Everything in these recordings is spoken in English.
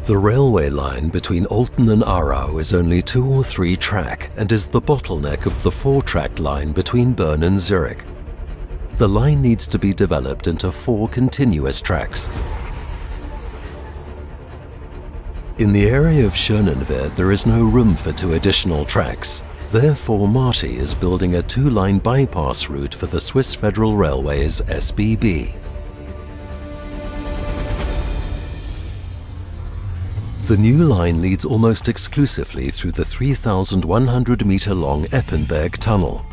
The railway line between Olten and Aarau is only 2 or 3 track and is the bottleneck of the 4-track line between Bern and Zurich. The line needs to be developed into 4 continuous tracks. In the area of Schönenwerd there is no room for 2 additional tracks. Therefore, Marti is building a 2-line bypass route for the Swiss Federal Railways SBB. The new line leads almost exclusively through the 3,100-meter-long Eppenberg Tunnel.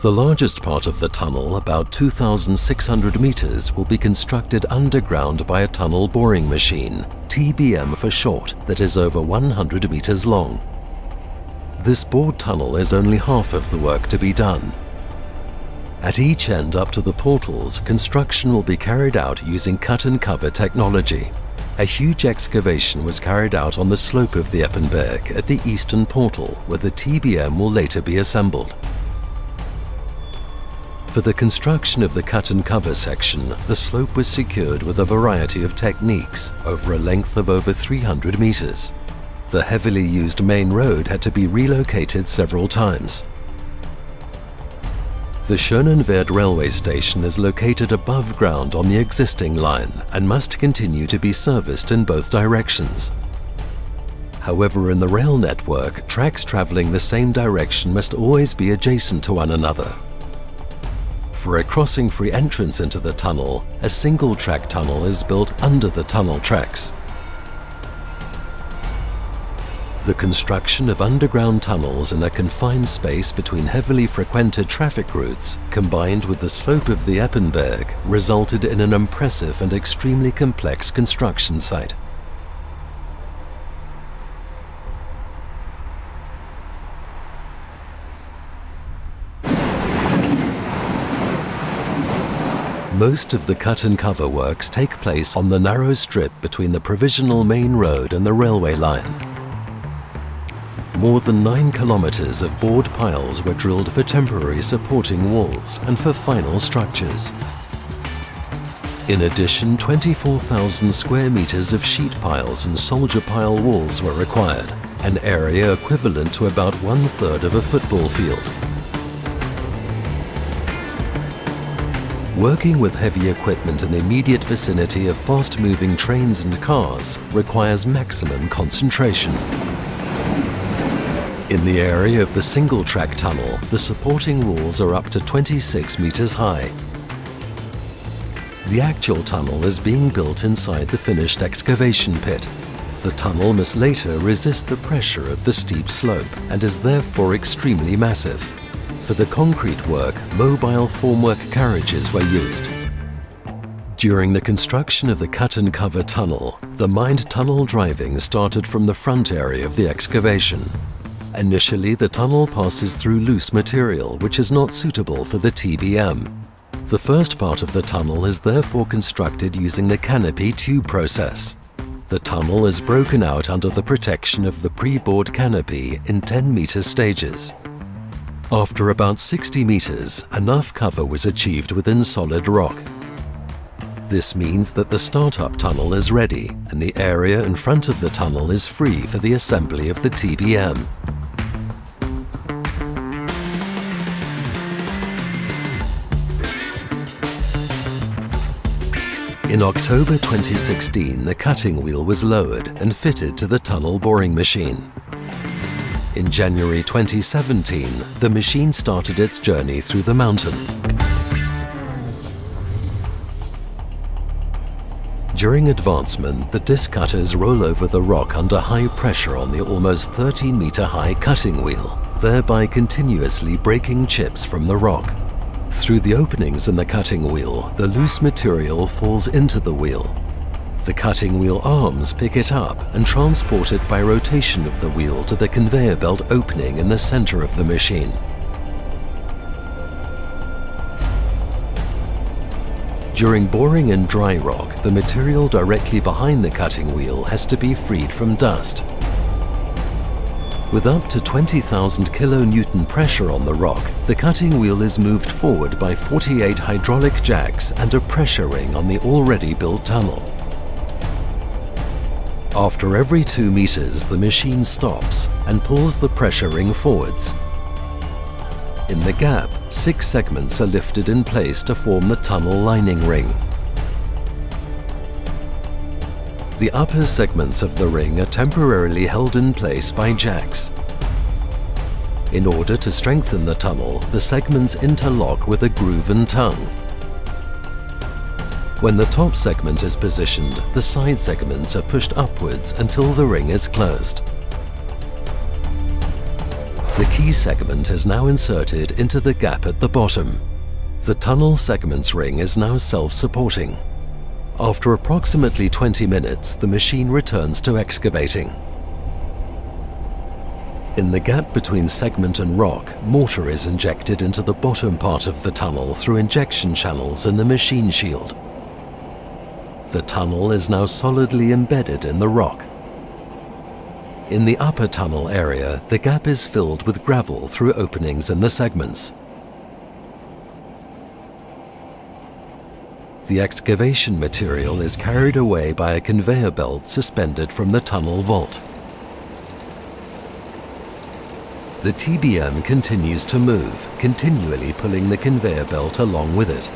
The largest part of the tunnel, about 2,600 meters, will be constructed underground by a tunnel boring machine, TBM for short, that is over 100 meters long. This bored tunnel is only half of the work to be done. At each end up to the portals, construction will be carried out using cut-and-cover technology. A huge excavation was carried out on the slope of the Eppenberg at the eastern portal, where the TBM will later be assembled. For the construction of the cut-and-cover section, the slope was secured with a variety of techniques over a length of over 300 meters. The heavily used main road had to be relocated several times. The Schönenwerd railway station is located above ground on the existing line and must continue to be serviced in both directions. However, in the rail network, tracks traveling the same direction must always be adjacent to one another. For a crossing-free entrance into the tunnel, a single-track tunnel is built under the tunnel tracks. The construction of underground tunnels in a confined space between heavily frequented traffic routes, combined with the slope of the Eppenberg, resulted in an impressive and extremely complex construction site. Most of the cut-and-cover works take place on the narrow strip between the provisional main road and the railway line. More than 9 kilometers of bored piles were drilled for temporary supporting walls and for final structures. In addition, 24,000 square meters of sheet piles and soldier pile walls were required, an area equivalent to about 1/3 of a football field. Working with heavy equipment in the immediate vicinity of fast-moving trains and cars requires maximum concentration. In the area of the single-track tunnel, the supporting walls are up to 26 meters high. The actual tunnel is being built inside the finished excavation pit. The tunnel must later resist the pressure of the steep slope and is therefore extremely massive. For the concrete work, mobile formwork carriages were used. During the construction of the cut-and-cover tunnel, the mined tunnel driving started from the front area of the excavation. Initially, the tunnel passes through loose material which is not suitable for the TBM. The first part of the tunnel is therefore constructed using the canopy tube process. The tunnel is broken out under the protection of the pre-bored canopy in 10-meter stages. After about 60 meters, enough cover was achieved within solid rock. This means that the start-up tunnel is ready and the area in front of the tunnel is free for the assembly of the TBM. In October 2016, the cutting wheel was lowered and fitted to the tunnel boring machine. In January 2017, the machine started its journey through the mountain. During advancement, the disc cutters roll over the rock under high pressure on the almost 13-meter-high cutting wheel, thereby continuously breaking chips from the rock. Through the openings in the cutting wheel, the loose material falls into the wheel. The cutting wheel arms pick it up and transport it by rotation of the wheel to the conveyor belt opening in the center of the machine. During boring in dry rock, the material directly behind the cutting wheel has to be freed from dust. With up to 20,000 kilonewton pressure on the rock, the cutting wheel is moved forward by 48 hydraulic jacks and a pressure ring on the already built tunnel. After every 2 meters, the machine stops and pulls the pressure ring forwards. In the gap, 6 segments are lifted in place to form the tunnel lining ring. The upper segments of the ring are temporarily held in place by jacks. In order to strengthen the tunnel, the segments interlock with a grooven tongue. When the top segment is positioned, the side segments are pushed upwards until the ring is closed. The key segment is now inserted into the gap at the bottom. The tunnel segments ring is now self-supporting. After approximately 20 minutes, the machine returns to excavating. In the gap between segment and rock, mortar is injected into the bottom part of the tunnel through injection channels in the machine shield. The tunnel is now solidly embedded in the rock. In the upper tunnel area, the gap is filled with gravel through openings in the segments. The excavation material is carried away by a conveyor belt suspended from the tunnel vault. The TBM continues to move, continually pulling the conveyor belt along with it.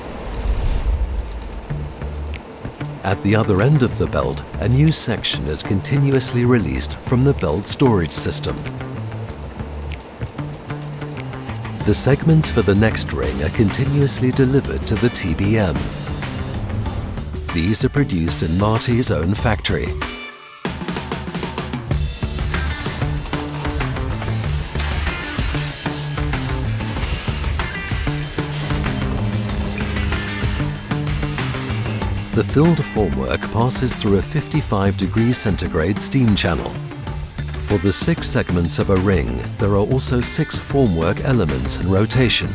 At the other end of the belt, a new section is continuously released from the belt storage system. The segments for the next ring are continuously delivered to the TBM. These are produced in Marti's own factory. The filled formwork passes through a 55 degrees centigrade steam channel. For the 6 segments of a ring, there are also 6 formwork elements in rotation.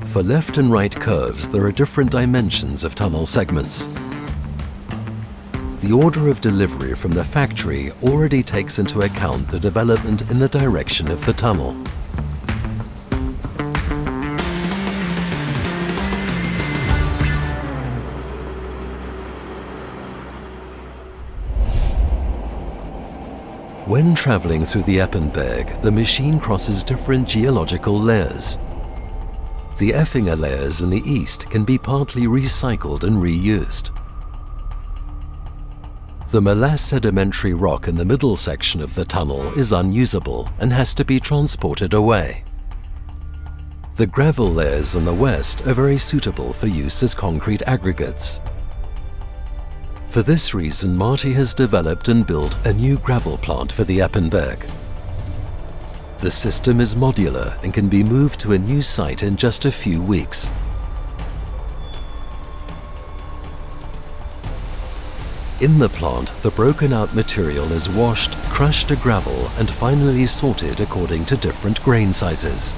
For left and right curves, there are different dimensions of tunnel segments. The order of delivery from the factory already takes into account the development in the direction of the tunnel. When traveling through the Eppenberg, the machine crosses different geological layers. The Effinger layers in the east can be partly recycled and reused. The molasse sedimentary rock in the middle section of the tunnel is unusable and has to be transported away. The gravel layers in the west are very suitable for use as concrete aggregates. For this reason, Marti has developed and built a new gravel plant for the Eppenberg. The system is modular and can be moved to a new site in just a few weeks. In the plant, the broken out material is washed, crushed to gravel, and finally sorted according to different grain sizes.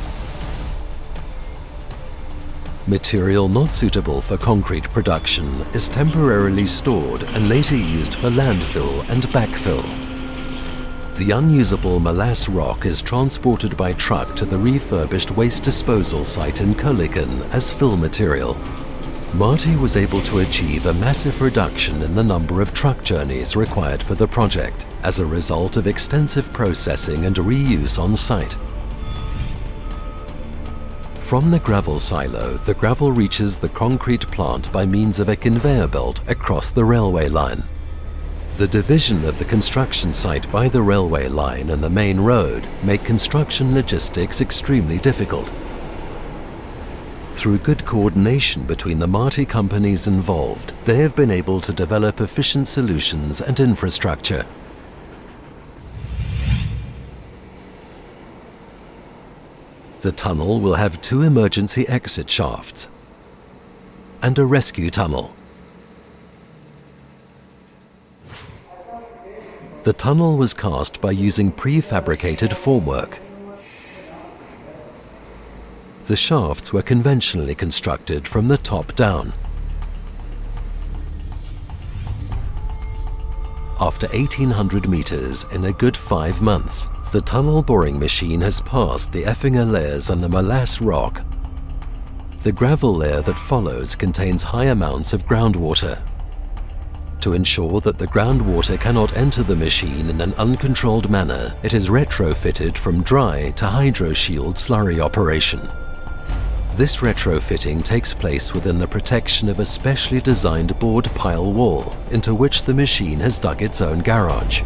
Material not suitable for concrete production is temporarily stored and later used for landfill and backfill. The unusable molasse rock is transported by truck to the refurbished waste disposal site in Kölliken as fill material. Marti was able to achieve a massive reduction in the number of truck journeys required for the project as a result of extensive processing and reuse on site. From the gravel silo, the gravel reaches the concrete plant by means of a conveyor belt across the railway line. The division of the construction site by the railway line and the main road make construction logistics extremely difficult. Through good coordination between the Marti companies involved, they have been able to develop efficient solutions and infrastructure. The tunnel will have 2 emergency exit shafts and a rescue tunnel. The tunnel was cast by using prefabricated formwork. The shafts were conventionally constructed from the top down. After 1,800 meters in a good 5 months, the tunnel boring machine has passed the Effinger layers and the molasse rock. The gravel layer that follows contains high amounts of groundwater. To ensure that the groundwater cannot enter the machine in an uncontrolled manner, it is retrofitted from dry to hydro-shield slurry operation. This retrofitting takes place within the protection of a specially designed board pile wall into which the machine has dug its own garage.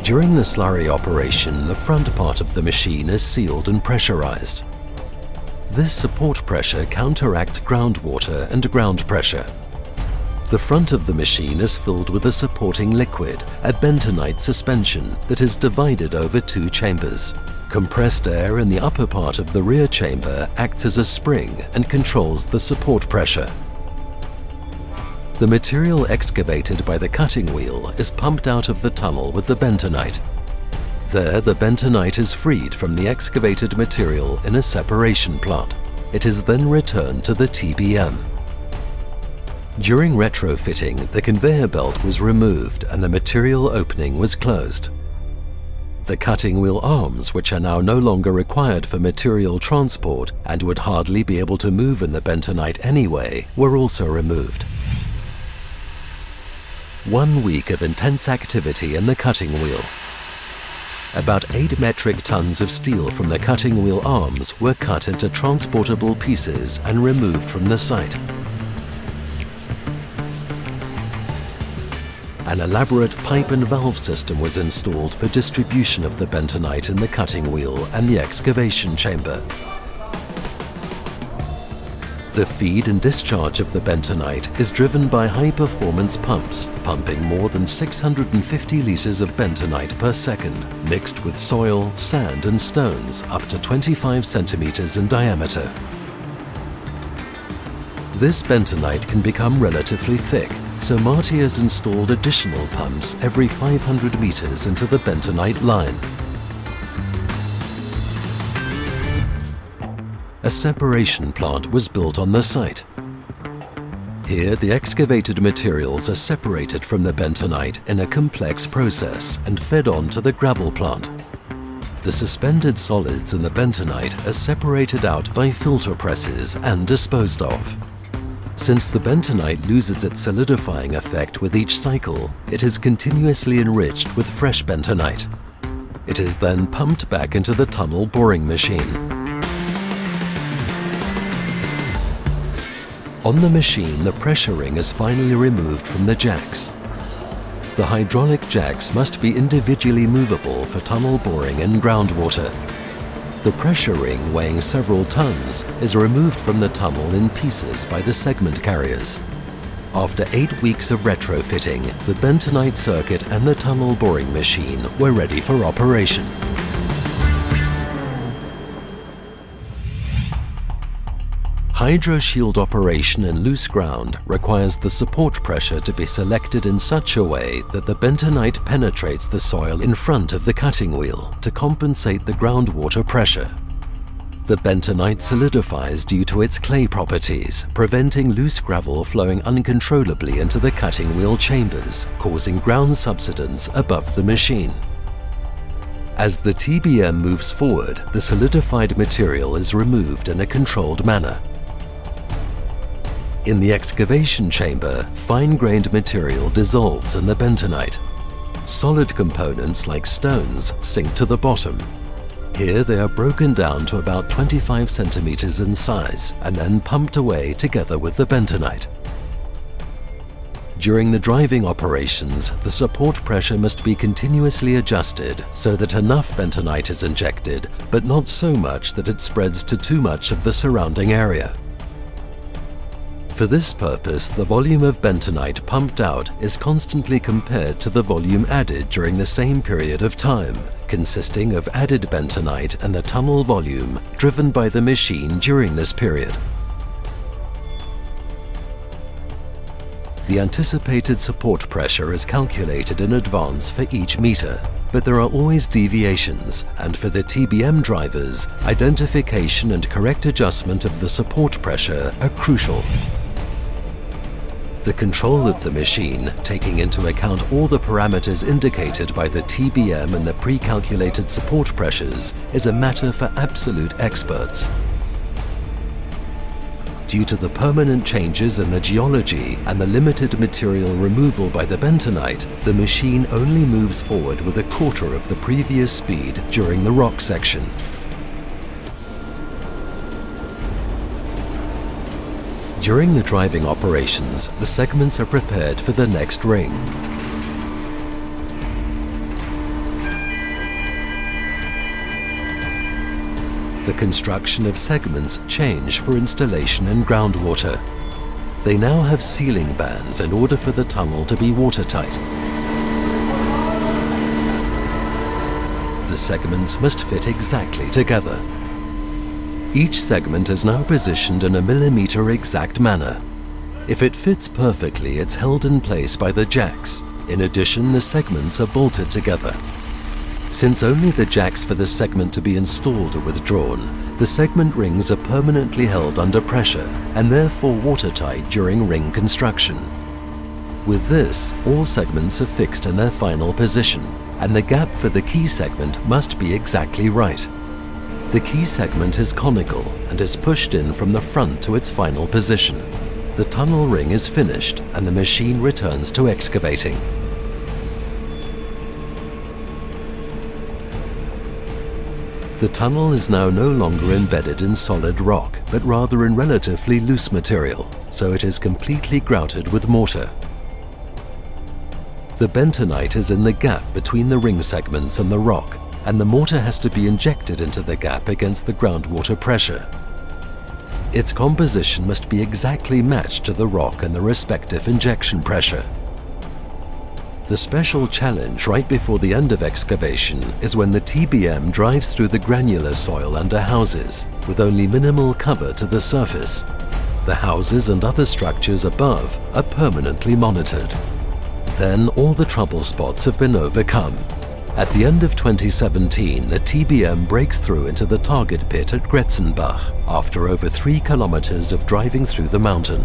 During the slurry operation, the front part of the machine is sealed and pressurized. This support pressure counteracts groundwater and ground pressure. The front of the machine is filled with a supporting liquid, a bentonite suspension that is divided over two chambers. Compressed air in the upper part of the rear chamber acts as a spring and controls the support pressure. The material excavated by the cutting wheel is pumped out of the tunnel with the bentonite. There, the bentonite is freed from the excavated material in a separation plant. It is then returned to the TBM. During retrofitting, the conveyor belt was removed and the material opening was closed. The cutting wheel arms, which are now no longer required for material transport and would hardly be able to move in the bentonite anyway, were also removed. 1 week of intense activity in the cutting wheel. About 8 metric tons of steel from the cutting wheel arms were cut into transportable pieces and removed from the site. An elaborate pipe and valve system was installed for distribution of the bentonite in the cutting wheel and the excavation chamber. The feed and discharge of the bentonite is driven by high-performance pumps, pumping more than 650 liters of bentonite per second, mixed with soil, sand and stones up to 25 centimeters in diameter. This bentonite can become relatively thick, so Marti has installed additional pumps every 500 meters into the bentonite line. A separation plant was built on the site. Here, the excavated materials are separated from the bentonite in a complex process and fed on to the gravel plant. The suspended solids in the bentonite are separated out by filter presses and disposed of. Since the bentonite loses its solidifying effect with each cycle, it is continuously enriched with fresh bentonite. It is then pumped back into the tunnel boring machine. On the machine, the pressure ring is finally removed from the jacks. The hydraulic jacks must be individually movable for tunnel boring in groundwater. The pressure ring, weighing several tons, is removed from the tunnel in pieces by the segment carriers. After 8 weeks of retrofitting, the bentonite circuit and the tunnel boring machine were ready for operation. Hydro-shield operation in loose ground requires the support pressure to be selected in such a way that the bentonite penetrates the soil in front of the cutting wheel to compensate the groundwater pressure. The bentonite solidifies due to its clay properties, preventing loose gravel flowing uncontrollably into the cutting wheel chambers, causing ground subsidence above the machine. As the TBM moves forward, the solidified material is removed in a controlled manner. In the excavation chamber, fine-grained material dissolves in the bentonite. Solid components like stones sink to the bottom. Here they are broken down to about 25 centimeters in size and then pumped away together with the bentonite. During the driving operations, the support pressure must be continuously adjusted so that enough bentonite is injected, but not so much that it spreads to too much of the surrounding area. For this purpose, the volume of bentonite pumped out is constantly compared to the volume added during the same period of time, consisting of added bentonite and the tunnel volume driven by the machine during this period. The anticipated support pressure is calculated in advance for each meter, but there are always deviations, and for the TBM drivers, identification and correct adjustment of the support pressure are crucial. The control of the machine, taking into account all the parameters indicated by the TBM and the pre-calculated support pressures, is a matter for absolute experts. Due to the permanent changes in the geology and the limited material removal by the bentonite, the machine only moves forward with a quarter of the previous speed during the rock section. During the driving operations, the segments are prepared for the next ring. The construction of segments change for installation in groundwater. They now have sealing bands in order for the tunnel to be watertight. The segments must fit exactly together. Each segment is now positioned in a millimeter exact manner. If it fits perfectly, it's held in place by the jacks. In addition, the segments are bolted together. Since only the jacks for the segment to be installed are withdrawn, the segment rings are permanently held under pressure and therefore watertight during ring construction. With this, all segments are fixed in their final position, and the gap for the key segment must be exactly right. The key segment is conical and is pushed in from the front to its final position. The tunnel ring is finished and the machine returns to excavating. The tunnel is now no longer embedded in solid rock, but rather in relatively loose material, so it is completely grouted with mortar. The bentonite is in the gap between the ring segments and the rock, and the mortar has to be injected into the gap against the groundwater pressure. Its composition must be exactly matched to the rock and the respective injection pressure. The special challenge right before the end of excavation is when the TBM drives through the granular soil under houses, with only minimal cover to the surface. The houses and other structures above are permanently monitored. Then all the trouble spots have been overcome. At the end of 2017, the TBM breaks through into the target pit at Gretzenbach after over 3 kilometers of driving through the mountain.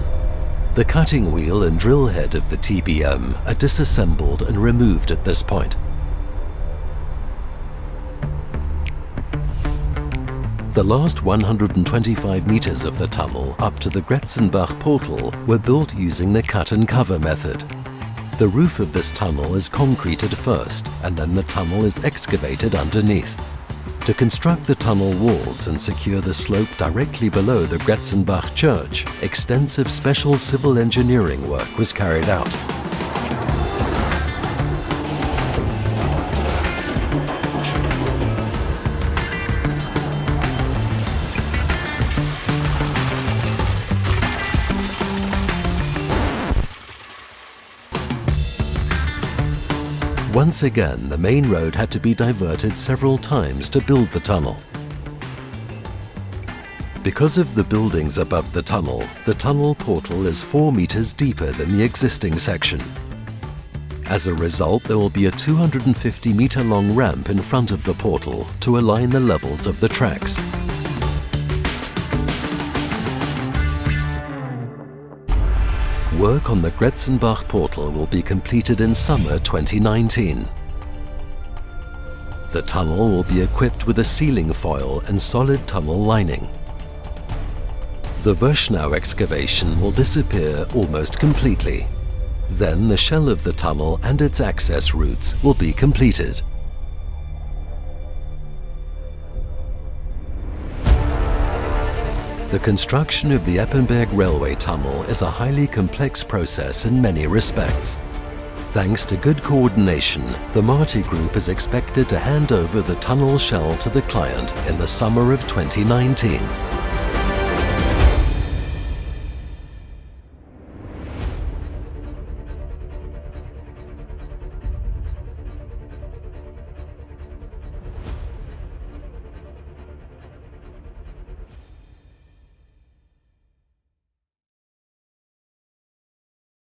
The cutting wheel and drill head of the TBM are disassembled and removed at this point. The last 125 meters of the tunnel up to the Gretzenbach portal were built using the cut and cover method. The roof of this tunnel is concreted first, and then the tunnel is excavated underneath. To construct the tunnel walls and secure the slope directly below the Gretzenbach church, extensive special civil engineering work was carried out. Once again, the main road had to be diverted several times to build the tunnel. Because of the buildings above the tunnel portal is 4 meters deeper than the existing section. As a result, there will be a 250-meter-long ramp in front of the portal to align the levels of the tracks. Work on the Gretzenbach portal will be completed in summer 2019. The tunnel will be equipped with a sealing foil and solid tunnel lining. The Wöschnau excavation will disappear almost completely. Then the shell of the tunnel and its access routes will be completed. The construction of the Eppenberg railway tunnel is a highly complex process in many respects. Thanks to good coordination, the Marti Group is expected to hand over the tunnel shell to the client in the summer of 2019.